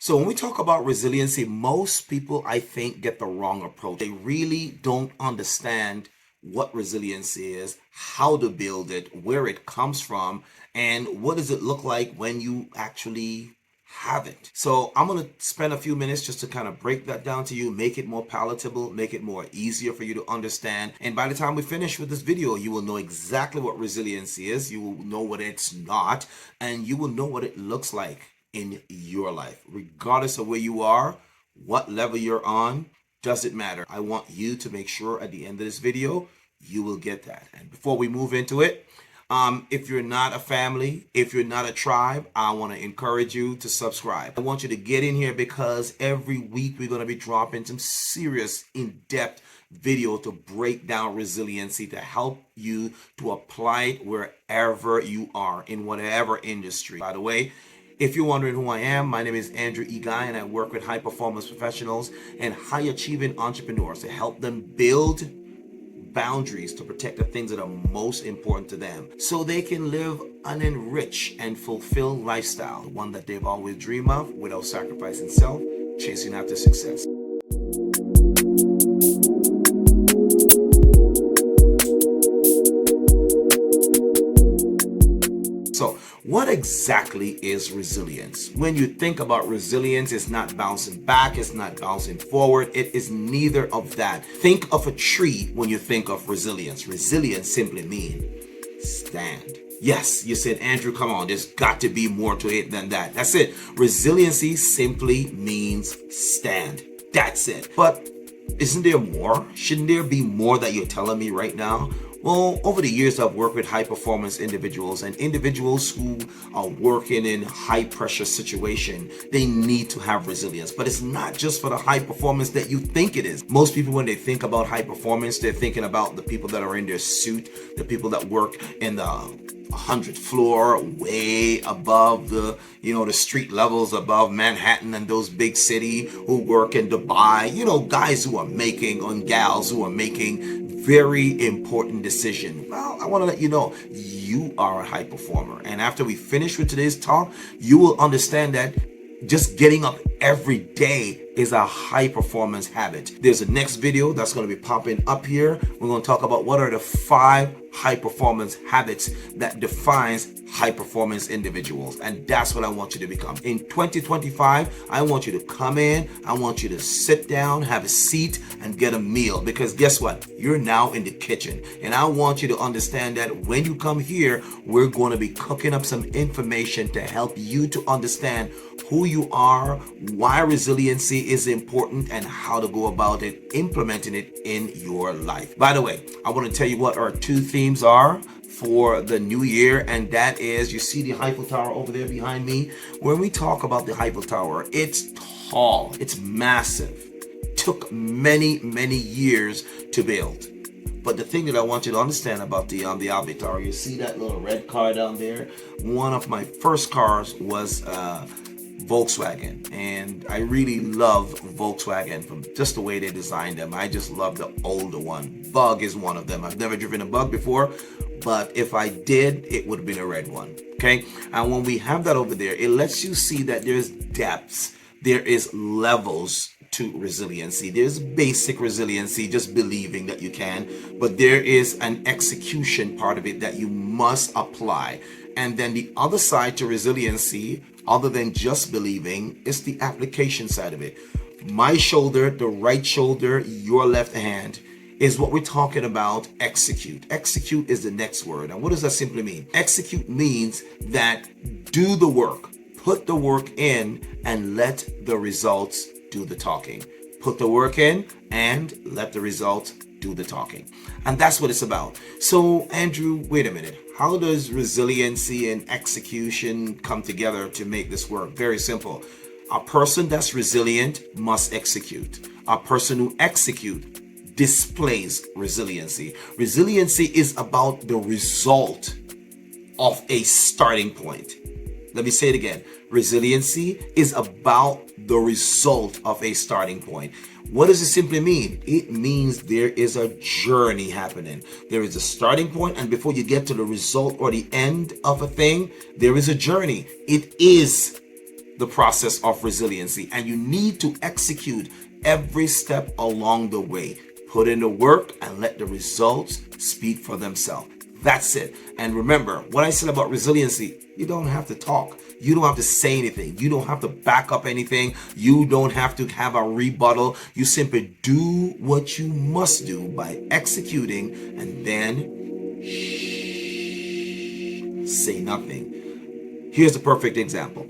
So when we talk about resiliency, most people, I think, get the wrong approach. They really don't understand what resiliency is, how to build it, where it comes from, and what does it look like when you actually have it. So I'm going to spend a few minutes just to kind of break that down to you, make it more palatable, make it more easier for you to understand. And by the time we finish with this video, you will know exactly what resiliency is. You will know what it's not, and you will know what it looks like in your life. Regardless of where you are, what level you're on, doesn't matter. I want you to make sure at the end of this video, you will get that. And before we move into it, if you're not a family, if you're not a tribe, I want to encourage you to subscribe. I want you to get in here because every week we're going to be dropping some serious in-depth video to break down resiliency, to help you to apply it wherever you are, in whatever industry. By the way, if you're wondering who I am, my name is Andrew E. Guy, and I work with high-performance professionals and high-achieving entrepreneurs to help them build boundaries to protect the things that are most important to them so they can live an enriched and fulfilled lifestyle, one that they've always dreamed of without sacrificing self, chasing after success. So what exactly is resilience? When you think about resilience, it's not bouncing back, it's not bouncing forward, it is neither of that. Think of a tree when you think of resilience. Resilience simply means stand. Yes, you said, Andrew, come on, there's got to be more to it than that. That's it. Resiliency simply means stand. That's it. But isn't there more? Shouldn't there be more that you're telling me right now? Well, over the years, I've worked with high-performance individuals and individuals who are working in high-pressure situation. They need to have resilience, but it's not just for the high performance that you think it is. Most people, when they think about high performance, they're thinking about the people that are in their suit, the people that work in the 100th floor, way above the street levels above Manhattan and those big city, who work in Dubai, guys who are making, and gals who are making very important decision. Well, I want to let you know, you are a high performer. And after we finish with today's talk, you will understand that just getting up every day is a high performance habit. There's a next video that's going to be popping up here. We're going to talk about what are the 5 high performance habits that defines high performance individuals. And that's what I want you to become. In 2025, I want you to come in, I want you to sit down, have a seat, and get a meal. Because guess what? You're now in the kitchen. And I want you to understand that when you come here, we're going to be cooking up some information to help you to understand who you are, why resiliency is important, and how to go about it, implementing it in your life. By the way, I want to tell you what our 2 themes are for the new year, and that is, you see the Eiffel Tower over there behind me? When we talk about the Eiffel Tower, it's tall, it's massive, took many years to build. But the thing that I want you to understand about the Eiffel Tower, you see that little red car down there? One of my first cars was Volkswagen, and I really love Volkswagen from just the way they designed them. I just love the older one. Bug is one of them. I've never driven a Bug before, but if I did, it would have been a red one. Okay, and when we have that over there, it lets you see that there's depths, there is levels to resiliency. There's basic resiliency, just believing that you can, but there is an execution part of it that you must apply. And then the other side to resiliency, other than just believing, is the application side of it. My shoulder, the right shoulder, your left hand, is what we're talking about. Execute. Execute is the next word. And what does that simply mean? Execute means that do the work, put the work in, and let the results do the talking. Put the work in and let the results do the talking. And that's what it's about. So, Andrew, wait a minute. How does resiliency and execution come together to make this work? Very simple. A person that's resilient must execute. A person who executes displays resiliency. Resiliency is about the result of a starting point. Let me say it again. Resiliency is about the result of a starting point. What does it simply mean? It means there is a journey happening. There is a starting point, and before you get to the result or the end of a thing, there is a journey. It is the process of resiliency, and you need to execute every step along the way. Put in the work and let the results speak for themselves. That's it. And remember, what I said about resiliency, you don't have to talk. You don't have to say anything. You don't have to back up anything. You don't have to have a rebuttal. You simply do what you must do by executing, and then say nothing. Here's a perfect example.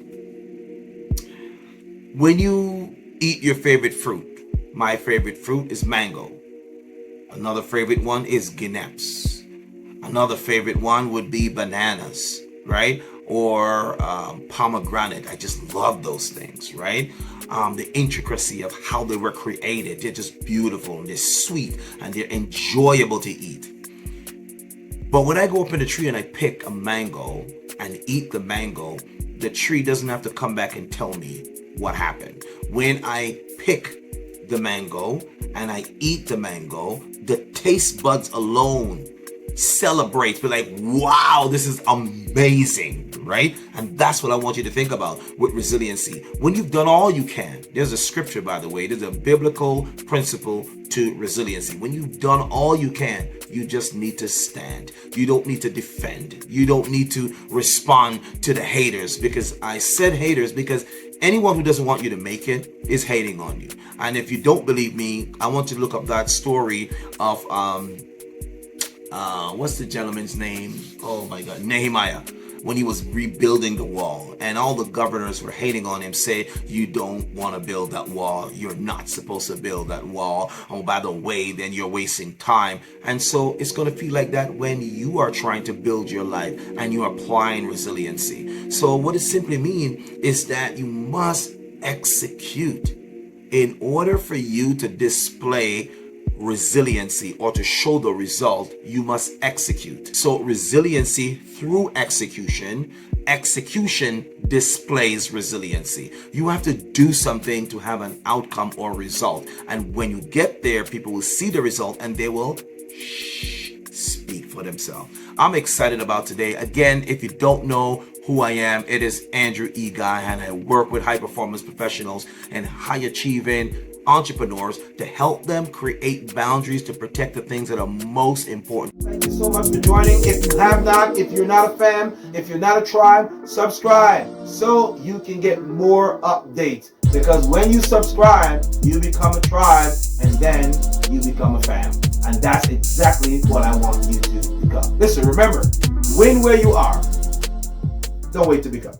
When you eat your favorite fruit, my favorite fruit is mango. Another favorite one is guineps. Another favorite one would be bananas, right? Or pomegranate. I just love those things, right? The intricacy of how they were created. They're just beautiful and they're sweet and they're enjoyable to eat. But when I go up in the tree and I pick a mango and eat the mango, the tree doesn't have to come back and tell me what happened. When I pick the mango and I eat the mango, the taste buds alone celebrate. We're like, wow, this is amazing, right? And that's what I want you to think about with resiliency. When you've done all you can, there's a scripture, by the way, there's a biblical principle to resiliency. When you've done all you can, you just need to stand. You don't need to defend. You don't need to respond to the haters, because I said haters because anyone who doesn't want you to make it is hating on you. And if you don't believe me, I want you to look up that story of what's the gentleman's name? Oh my God, Nehemiah, when he was rebuilding the wall, and all the governors were hating on him, say, you don't want to build that wall. You're not supposed to build that wall. Oh, by the way, then you're wasting time. And so it's going to feel like that when you are trying to build your life and you're applying resiliency. So what it simply means is that you must execute. In order for you to display resiliency or to show the result, you must execute. So resiliency through execution displays resiliency. You have to do something to have an outcome or result, and when you get there, people will see the result and they will speak for themselves. I'm excited about today. Again, if you don't know who I am, it is Andrew E. Guy, and I work with high performance professionals and high achieving entrepreneurs to help them create boundaries to protect the things that are most important. Thank you so much for joining. If you have not, if you're not a fam, if you're not a tribe, subscribe so you can get more updates. Because when you subscribe, you become a tribe, and then you become a fam. And that's exactly what I want you to become. Listen, remember, win where you are. Don't wait to become.